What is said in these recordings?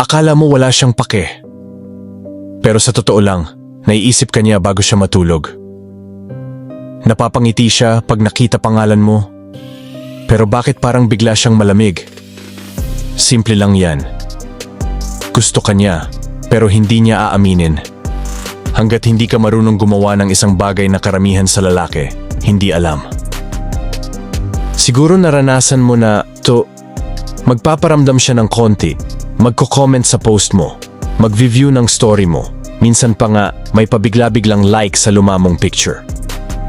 Akala mo wala siyang pake. Pero sa totoo lang, naiisip ka niya bago siya matulog. Napapangiti siya pag nakita pangalan mo. Pero bakit parang bigla siyang malamig? Simple lang yan. Gusto ka niya, pero hindi niya aaminin. Hanggat hindi ka marunong gumawa ng isang bagay na karamihan sa lalaki, hindi alam. Siguro naranasan mo na magpaparamdam siya ng konti, magko-comment sa post mo, mag-view ng story mo, minsan pa nga may pabigla-biglang like sa lumamong picture.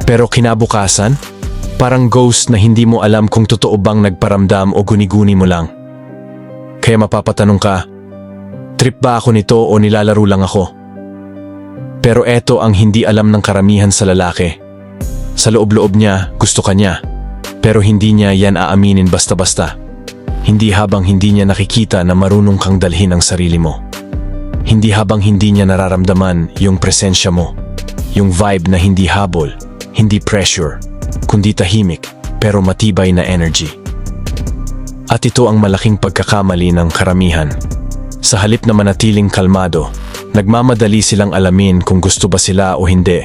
Pero kinabukasan, parang ghost na hindi mo alam kung totoo bang nagparamdam o guni-guni mo lang. Kaya mapapatanong ka, trip ba ako nito o nilalaro lang ako? Pero eto ang hindi alam ng karamihan sa lalaki. Sa loob-loob niya, gusto ka niya. Pero hindi niya yan aaminin basta-basta. Hindi habang hindi niya nakikita na marunong kang dalhin ang sarili mo. Hindi habang hindi niya nararamdaman yung presensya mo. Yung vibe na hindi habol, hindi pressure, kundi tahimik pero matibay na energy. At ito ang malaking pagkakamali ng karamihan. Sa halip na manatiling kalmado, nagmamadali silang alamin kung gusto ba sila o hindi.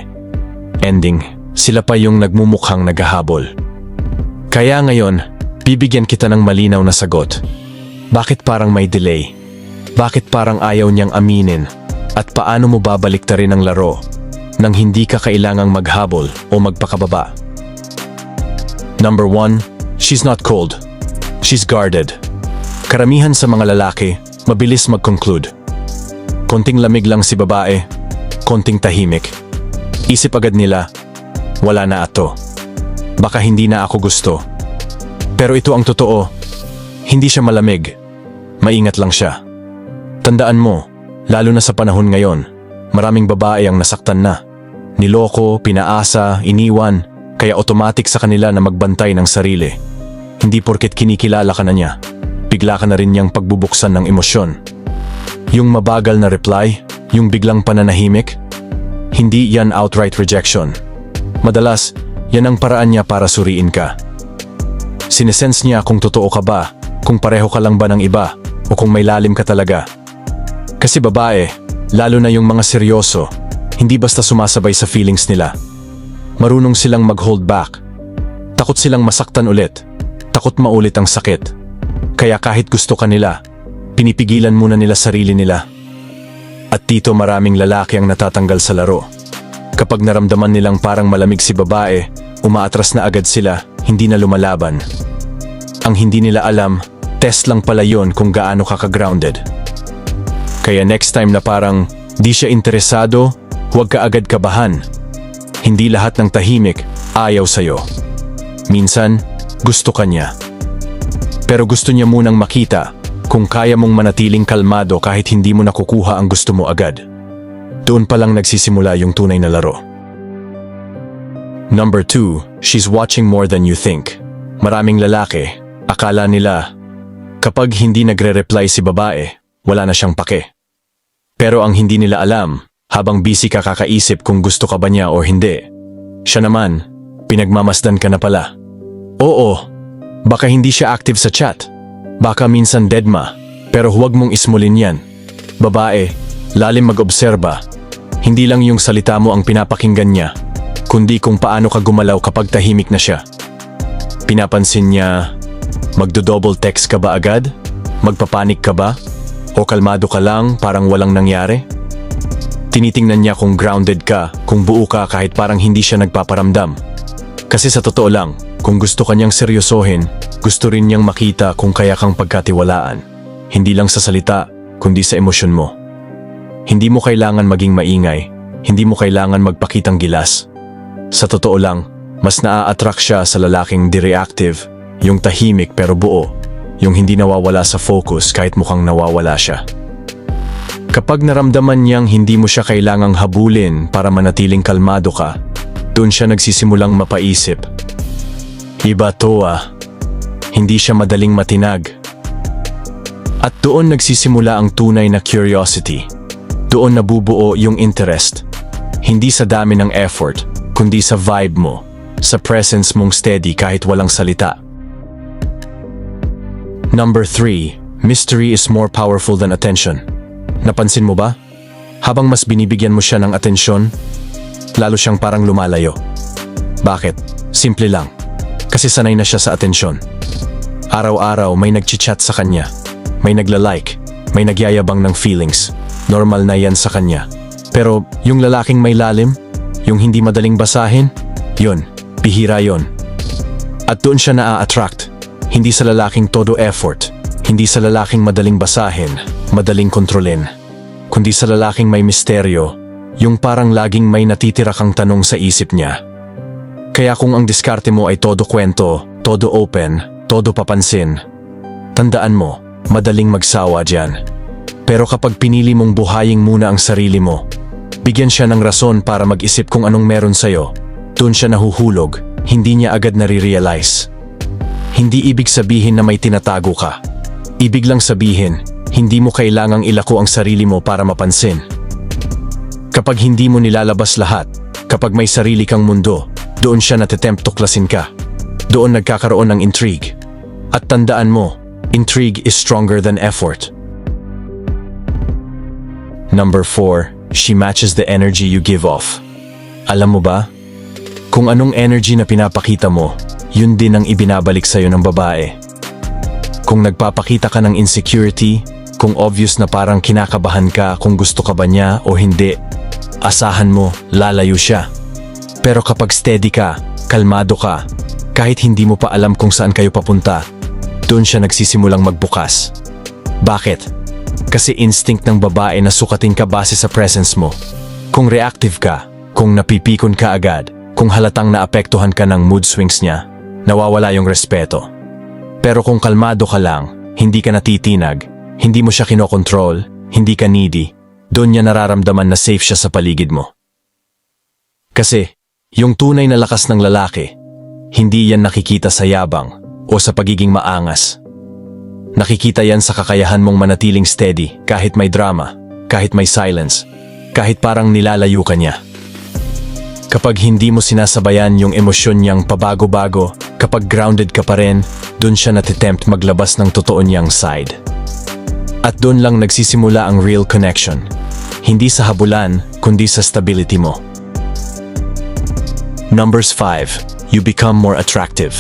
Ending, sila pa yung nagmumukhang naghahabol. Kaya ngayon, bibigyan kita ng malinaw na sagot. Bakit parang may delay? Bakit parang ayaw niyang aminin? At paano mo babaliktarin ang laro nang hindi ka kailangang maghabol o magpakababa? Number 1, she's not cold. She's guarded. Karamihan sa mga lalaki, mabilis mag-conclude. Konting lamig lang si babae, konting tahimik. Isip agad nila, wala na ato. Baka hindi na ako gusto. Pero ito ang totoo, hindi siya malamig. Maingat lang siya. Tandaan mo, lalo na sa panahon ngayon, maraming babae ang nasaktan na. Niloko, pinaasa, iniwan, kaya automatic sa kanila na magbantay ng sarili. Hindi porket kinikilala ka na niya, bigla ka na rin niyang pagbubuksan ng emosyon. Yung mabagal na reply, yung biglang pananahimik, hindi yan outright rejection. Madalas, yan ang paraan niya para suriin ka. Sinesense niya kung totoo ka ba, kung pareho ka lang ba ng iba, o kung may lalim ka talaga. Kasi babae, lalo na yung mga seryoso, hindi basta sumasabay sa feelings nila. Marunong silang mag-hold back. Takot silang masaktan ulit. Takot maulit ang sakit. Kaya kahit gusto ka nila, pinipigilan muna nila sarili nila. At dito maraming lalaki ang natatanggal sa laro. Kapag naramdaman nilang parang malamig si babae, umaatras na agad sila, hindi na lumalaban. Ang hindi nila alam, test lang pala yon kung gaano ka ka-grounded. Kaya next time na parang di siya interesado, huwag ka agad kabahan. Hindi lahat ng tahimik ayaw sa'yo. Minsan, gusto ka niya. Pero gusto niya munang makita kung kaya mong manatiling kalmado kahit hindi mo nakukuha ang gusto mo agad. Doon pa lang nagsisimula yung tunay na laro. Number 2, she's watching more than you think. Maraming lalaki, akala nila, kapag hindi nagre-reply si babae, wala na siyang pake. Pero ang hindi nila alam, habang busy ka kakaisip kung gusto ka ba niya o hindi, siya naman, pinagmamasdan ka na pala. Oo, baka hindi siya active sa chat. Baka minsan deadma, pero huwag mong ismulin yan. Babae, lalim mag-obserba. Hindi lang yung salita mo ang pinapakinggan niya, kundi kung paano ka gumalaw kapag tahimik na siya. Pinapansin niya, magdo-double text ka ba agad? Magpapanik ka ba? O kalmado ka lang parang walang nangyari? Tinitingnan niya kung grounded ka, kung buo ka kahit parang hindi siya nagpaparamdam. Kasi sa totoo lang, kung gusto kanyang seryosohin, gusto rin niyang makita kung kaya kang pagkatiwalaan. Hindi lang sa salita, kundi sa emosyon mo. Hindi mo kailangan maging maingay, hindi mo kailangan magpakitang gilas. Sa totoo lang, mas naa-attract siya sa lalaking di-reactive, yung tahimik pero buo, yung hindi nawawala sa focus kahit mukhang nawawala siya. Kapag naramdaman niyang hindi mo siya kailangang habulin para manatiling kalmado ka, doon siya nagsisimulang mapaisip. Iba to ah. Hindi siya madaling matinag. At doon nagsisimula ang tunay na curiosity. Doon nabubuo yung interest. Hindi sa dami ng effort, kundi sa vibe mo, sa presence mong steady kahit walang salita. Number 3, Mystery is more powerful than attention. Napansin mo ba? Habang mas binibigyan mo siya ng atensyon, lalo siyang parang lumalayo. Bakit? Simple lang. Kasi sanay na siya sa atensyon. Araw-araw may nagchichat sa kanya. May nagla-like. May nagyayabang ng feelings. Normal na yan sa kanya. Pero yung lalaking may lalim, yung hindi madaling basahin, yun, bihira yun. At doon siya naa-attract. Hindi sa lalaking todo effort. Hindi sa lalaking madaling basahin, madaling kontrolin. Kundi sa lalaking may misteryo, yung parang laging may natitira kang tanong sa isip niya. Kaya kung ang diskarte mo ay todo kwento, todo open, todo papansin, tandaan mo, madaling magsawa dyan. Pero kapag pinili mong buhayin muna ang sarili mo, bigyan siya ng rason para mag-isip kung anong meron sa'yo, doon siya nahuhulog, hindi niya agad nare-realize. Hindi ibig sabihin na may tinatago ka. Ibig lang sabihin, hindi mo kailangang ilako ang sarili mo para mapansin. Kapag hindi mo nilalabas lahat, kapag may sarili kang mundo, doon siya natitempt tuklasin ka. Doon nagkakaroon ng intrigue. At tandaan mo, intrigue is stronger than effort. Number 4, she matches the energy you give off. Alam mo ba? Kung anong energy na pinapakita mo, yun din ang ibinabalik sa'yo ng babae. Kung nagpapakita ka ng insecurity, kung obvious na parang kinakabahan ka kung gusto ka ba niya o hindi, asahan mo, lalayo siya. Pero kapag steady ka, kalmado ka, kahit hindi mo pa alam kung saan kayo papunta, doon siya nagsisimulang magbukas. Bakit? Kasi instinct ng babae na sukatin ka base sa presence mo. Kung reactive ka, kung napipikon ka agad, kung halatang naapektuhan ka ng mood swings niya, nawawala yung respeto. Pero kung kalmado ka lang, hindi ka natitinag, hindi mo siya kinokontrol, hindi ka needy, doon niya nararamdaman na safe siya sa paligid mo. Kasi, yung tunay na lakas ng lalaki, hindi yan nakikita sa yabang o sa pagiging maangas. Nakikita yan sa kakayahan mong manatiling steady kahit may drama, kahit may silence, kahit parang nilalayo ka niya. Kapag hindi mo sinasabayan yung emosyon niyang pabago-bago, kapag grounded ka pa rin, doon siya natitempt maglabas ng totoo niyang side. At doon lang nagsisimula ang real connection. Hindi sa habulan, kundi sa stability mo. Numbers 5, you become more attractive.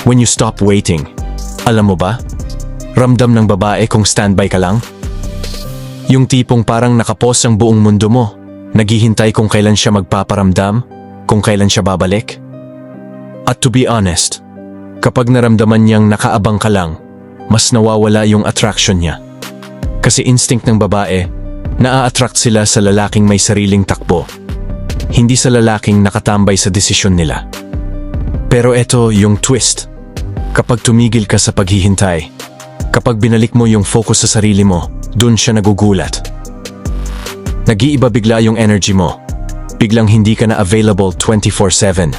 When you stop waiting, alam mo ba? Ramdam ng babae kung standby ka lang? Yung tipong parang nakapos ang buong mundo mo. Naghihintay kung kailan siya magpaparamdam, kung kailan siya babalik. At to be honest, kapag naramdaman niyang nakaabang ka lang, mas nawawala yung attraction niya. Kasi instinct ng babae, naa-attract sila sa lalaking may sariling takbo, hindi sa lalaking nakatambay sa desisyon nila. Pero eto yung twist. Kapag tumigil ka sa paghihintay, kapag binalik mo yung focus sa sarili mo, dun siya nagugulat. Nag-iiba bigla yung energy mo. Biglang hindi ka na available 24/7.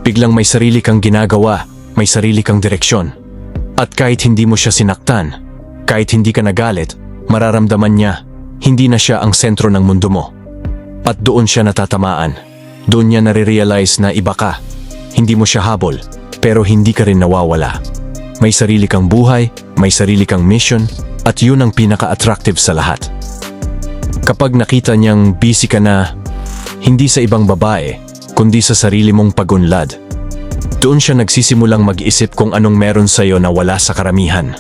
Biglang may sarili kang ginagawa, may sarili kang direksyon. At kahit hindi mo siya sinaktan, kahit hindi ka nagalit, mararamdaman niya, hindi na siya ang sentro ng mundo mo. At doon siya natatamaan. Doon niya nare-realize na iba ka. Hindi mo siya habol, pero hindi ka rin nawawala. May sarili kang buhay, may sarili kang mission, at yun ang pinaka-attractive sa lahat. Kapag nakita niyang busy ka na, hindi sa ibang babae, kundi sa sarili mong pagunlad, doon siya nagsisimulang mag-isip kung anong meron sa'yo na wala sa karamihan.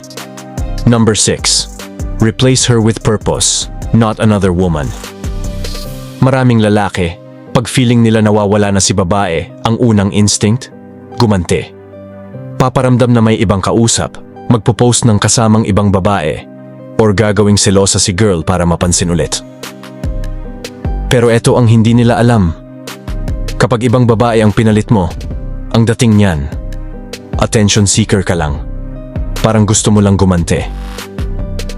Number 6, replace her with purpose, not another woman. Maraming lalaki, pag feeling nila nawawala na si babae, ang unang instinct, gumanti. Paparamdam na may ibang kausap, magpo-post ng kasamang ibang babae, or gagawing selosa si girl para mapansin ulit. Pero eto ang hindi nila alam. Kapag ibang babae ang pinalit mo, ang dating niyan, attention seeker ka lang. Parang gusto mo lang gumanti.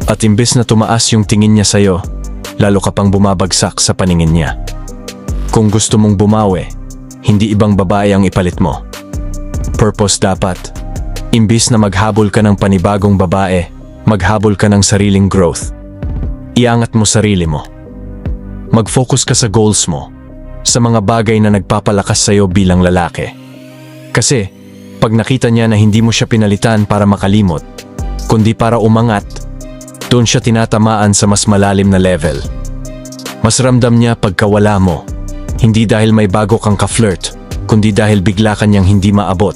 At imbes na tumaas yung tingin niya sa'yo, lalo ka pang bumabagsak sa paningin niya. Kung gusto mong bumawi, hindi ibang babae ang ipalit mo. Purpose dapat. Imbes na maghabol ka ng panibagong babae, maghabol ka ng sariling growth. Iangat mo sarili mo. Mag-focus ka sa goals mo, sa mga bagay na nagpapalakas sa'yo bilang lalaki. Kasi, pag nakita niya na hindi mo siya pinalitan para makalimot, kundi para umangat. Doon siya tinatamaan sa mas malalim na level. Mas ramdam niya pagkawala mo. Hindi dahil may bago kang ka-flirt, kundi dahil bigla ka niyang hindi maabot.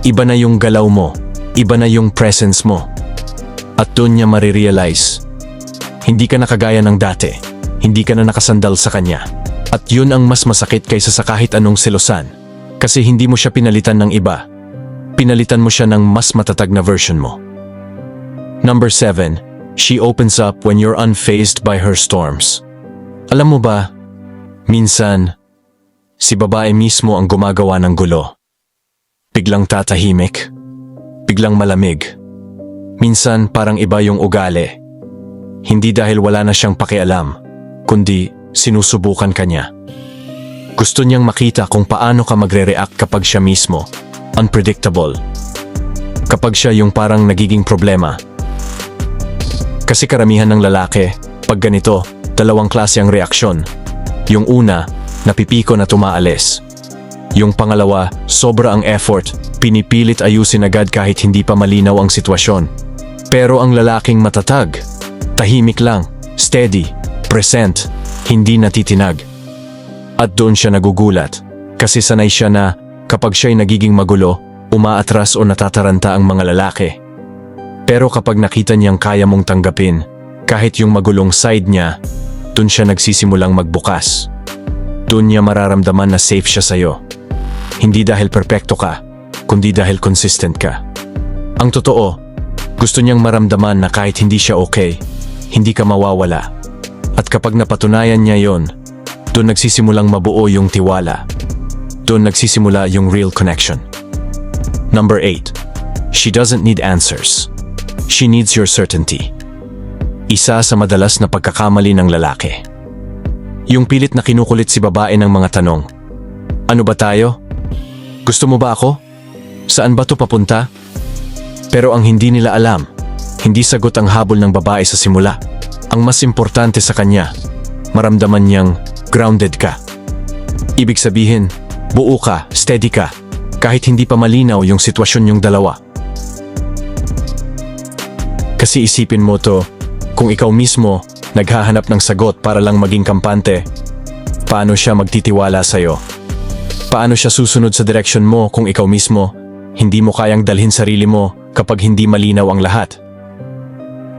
Iba na yung galaw mo, iba na yung presence mo. At doon niya marirealize, hindi ka na kagaya ng dati, hindi ka na nakasandal sa kanya. At yun ang mas masakit kaysa sa kahit anong selosan. Kasi hindi mo siya pinalitan ng iba. Pinalitan mo siya ng mas matatag na version mo. Number 7. She opens up when you're unfazed by her storms. Alam mo ba, minsan, si babae mismo ang gumagawa ng gulo. Biglang tatahimik, biglang malamig. Minsan parang iba yung ugali. Hindi dahil wala na siyang pakialam, kundi sinusubukan ka niya. Gusto niyang makita kung paano ka magre-react kapag siya mismo, unpredictable. Kapag siya yung parang nagiging problema. Kasi karamihan ng lalaki, pag ganito, dalawang klase ang reaksyon. Yung una, napipiko na tumaalis. Yung pangalawa, sobra ang effort, pinipilit ayusin agad kahit hindi pa malinaw ang sitwasyon. Pero ang lalaking matatag, tahimik lang, steady, present, hindi natitinag. At doon siya nagugulat, kasi sanay siya na kapag siya'y nagiging magulo, umaatras o natataranta ang mga lalaki. Pero kapag nakita niyang kaya mong tanggapin, kahit yung magulong side niya, doon siya nagsisimulang magbukas. Doon niya mararamdaman na safe siya sa'yo. Hindi dahil perpekto ka, kundi dahil consistent ka. Ang totoo, gusto niyang maramdaman na kahit hindi siya okay, hindi ka mawawala. At kapag napatunayan niya yon, doon nagsisimulang mabuo yung tiwala. Doon nagsisimula yung real connection. Number 8. She doesn't need answers. She needs your certainty. Isa sa madalas na pagkakamali ng lalaki. Yung pilit na kinukulit si babae ng mga tanong. Ano ba tayo? Gusto mo ba ako? Saan ba to papunta? Pero ang hindi nila alam, hindi sagot ang habol ng babae sa simula. Ang mas importante sa kanya, maramdaman niyang grounded ka. Ibig sabihin, buo ka, steady ka, kahit hindi pa malinaw yung sitwasyon yung dalawa. Kasi isipin mo to, kung ikaw mismo naghahanap ng sagot para lang maging kampante, paano siya magtitiwala sa'yo? Paano siya susunod sa direksyon mo kung ikaw mismo hindi mo kayang dalhin sarili mo kapag hindi malinaw ang lahat?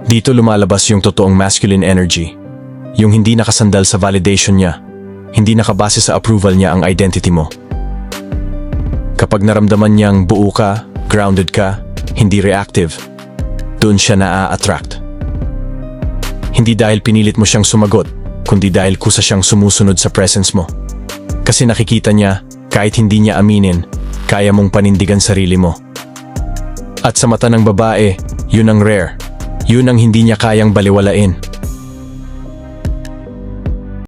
Dito lumalabas yung totoong masculine energy, yung hindi nakasandal sa validation niya, hindi nakabase sa approval niya ang identity mo. Kapag naramdaman niyang buo ka, grounded ka, hindi reactive, doon siya naa-attract. Hindi dahil pinilit mo siyang sumagot, kundi dahil kusa siyang sumusunod sa presence mo. Kasi nakikita niya, kahit hindi niya aminin, kaya mong panindigan sarili mo. At sa mata ng babae, yun ang rare. Yun ang hindi niya kayang baliwalain.